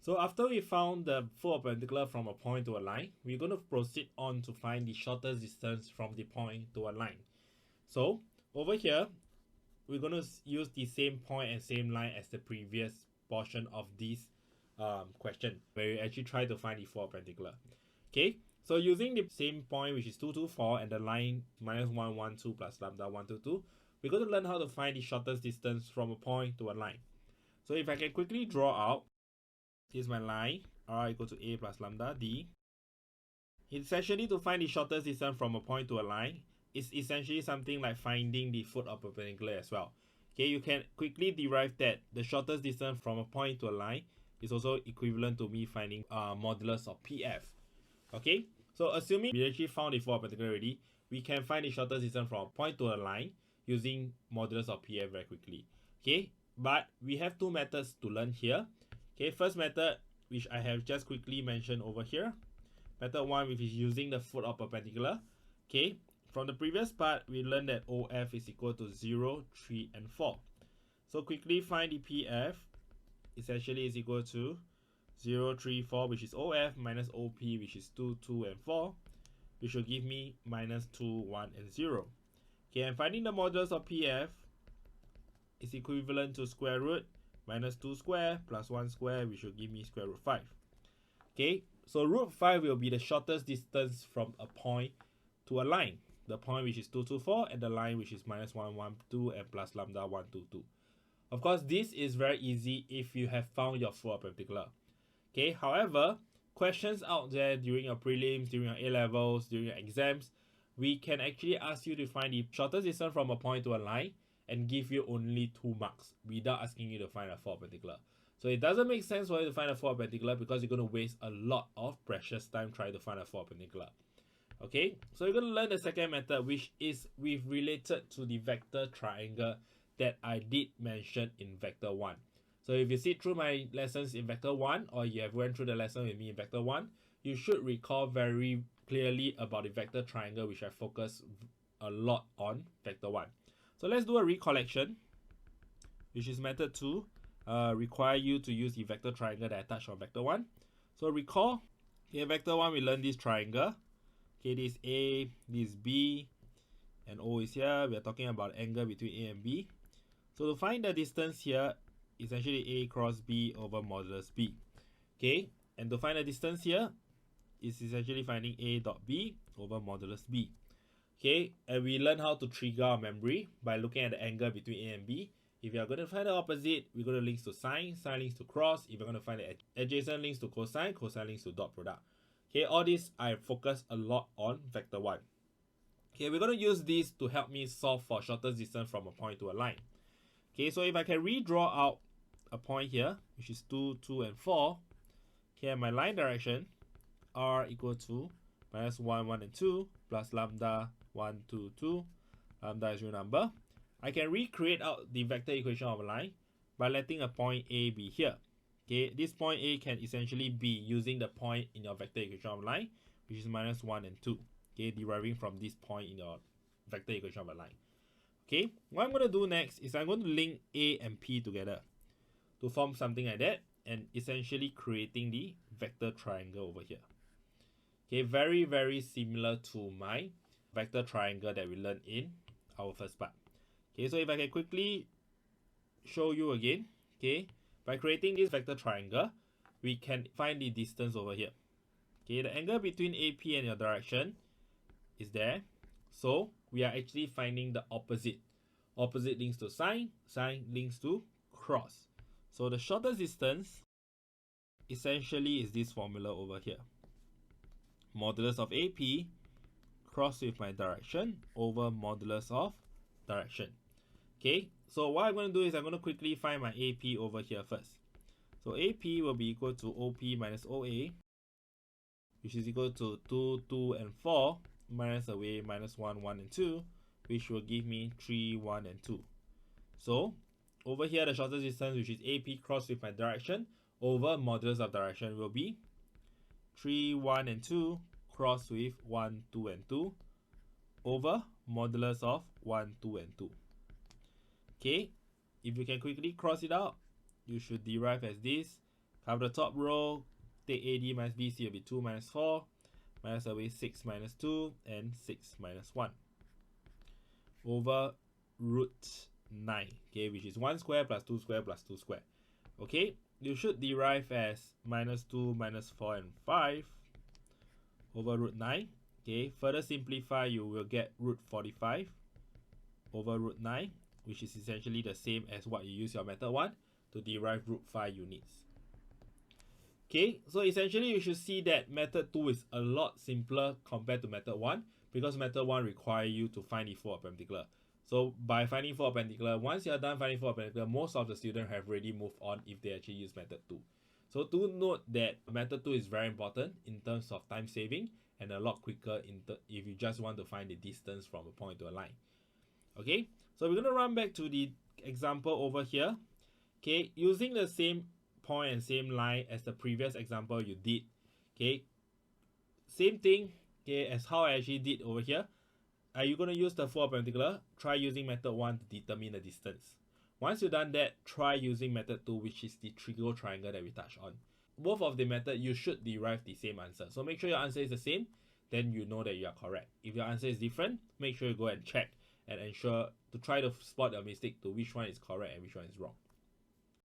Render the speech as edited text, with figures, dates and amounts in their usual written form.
So after we found the full perpendicular from a point to a line, we're going to proceed on to find the shortest distance from the point to a line. So over here, we're going to use the same point and same line as the previous portion of this question, where we actually try to find the full perpendicular. Okay, so using the same point, which is 224, and the line minus 112 plus lambda 122, we're going to learn how to find the shortest distance from a point to a line. So if I can quickly draw out, here's my line, r equal to a plus lambda d. Essentially, to find the shortest distance from a point to a line is essentially something like finding the foot of perpendicular as well. Okay, you can quickly derive that the shortest distance from a point to a line is also equivalent to me finding modulus of PF. Okay, so assuming we actually found the foot of perpendicular already, we can find the shortest distance from a point to a line using modulus of PF very quickly. Okay, but we have two methods to learn here. Okay, first method, which I have just quickly mentioned over here. Method 1, which is using the foot of perpendicular. Okay, from the previous part, we learned that OF is equal to 0, 3, and 4. So quickly find the PF. Essentially is equal to 0, 3, 4, which is OF, minus OP, which is 2, 2, and 4, which will give me minus 2, 1, and 0. Okay, and finding the modulus of PF is equivalent to square root minus 2 square plus 1 square, which will give me square root 5. Okay, so root 5 will be the shortest distance from a point to a line. The point which is 224 and the line which is minus 112 and plus lambda 122. Of course, this is very easy if you have found your full perpendicular. Okay, however, questions out there during your prelims, during your A-levels, during your exams, we can actually ask you to find the shortest distance from a point to a line and give you only 2 marks without asking you to find a full perpendicular. So it doesn't make sense for you to find a full perpendicular because you're going to waste a lot of precious time trying to find a full perpendicular. Okay, so you're going to learn the second method, which is related to the vector triangle that I did mention in vector 1. So if you see through my lessons in vector 1 or you have went through the lesson with me in vector 1, you should recall very clearly about the vector triangle, which I focus a lot on vector 1. So let's do a recollection, which is method 2. Require you to use the vector triangle that I touched on vector 1. So recall, in vector 1 we learned this triangle. Okay, this A, this B, and O is here. We are talking about angle between A and B. So to find the distance here, essentially A cross B over modulus B. Okay, and to find the distance here, is essentially finding A dot B over modulus B. Okay, and we learn how to trigger our memory by looking at the angle between A and B. If you are going to find the opposite, we're going to link to sine, sine links to cross. If you're going to find the adjacent links to cosine, cosine links to dot product. Okay, all this I focus a lot on vector 1. Okay, we're going to use this to help me solve for shortest distance from a point to a line. Okay, so if I can redraw out a point here, which is 2, 2, and 4. Okay, my line direction, r equal to minus 1, 1, and 2 plus lambda 1, 2, 2. Lambda is real number. I can recreate out the vector equation of a line by letting a point A be here. Okay, this point A can essentially be using the point in your vector equation of a line, which is minus 1 and 2. Okay, deriving from this point in your vector equation of a line. Okay, what I'm going to do next is I'm going to link A and P together to form something like that, and essentially creating the vector triangle over here. Okay, very, very similar to my vector triangle that we learned in our first part. Okay, so if I can quickly show you again, okay, by creating this vector triangle, we can find the distance over here. Okay, the angle between AP and your direction is there. So we are actually finding the opposite. Opposite links to sine, sine links to cross. So the shortest distance essentially is this formula over here. Modulus of AP cross with my direction over modulus of direction. Okay, so what I'm going to do is I'm going to quickly find my AP over here first. So AP will be equal to OP minus OA, which is equal to 2, 2, and 4 minus away minus 1, 1, and 2, which will give me 3, 1, and 2. So over here, the shortest distance, which is AP cross with my direction over modulus of direction, will be 3, 1, and 2 cross with 1, 2, and 2 over modulus of 1, 2, and 2. Okay, if you can quickly cross it out, you should derive as this Cover the top row, take AD minus BC will be 2 minus 4, minus away 6 minus 2, and 6 minus 1. Over root 9, okay, which is 1 square plus 2 square plus 2 square. Okay, you should derive as minus 2 minus 4 and 5 over root 9. Okay, further simplify, you will get root 45 over root 9, which is essentially the same as what you use your method 1 to derive root 5 units. Okay, so essentially you should see that method 2 is a lot simpler compared to method 1, because method 1 requires you to find the full perpendicular. So by finding full perpendicular, once you are done finding full perpendicular, most of the students have already moved on if they actually use method 2. So do note that method 2 is very important in terms of time saving and a lot quicker if you just want to find the distance from a point to a line. Okay, so we're going to run back to the example over here. Okay, using the same point and same line as the previous example you did. Okay, same thing, okay, as how I actually did over here. Are you going to use the full perpendicular? Try using method 1 to determine the distance. Once you've done that, try using method 2, which is the trigo triangle that we touched on. Both of the method, you should derive the same answer. So make sure your answer is the same, then you know that you are correct. If your answer is different, make sure you go and check and ensure to try to spot a mistake to which one is correct and which one is wrong.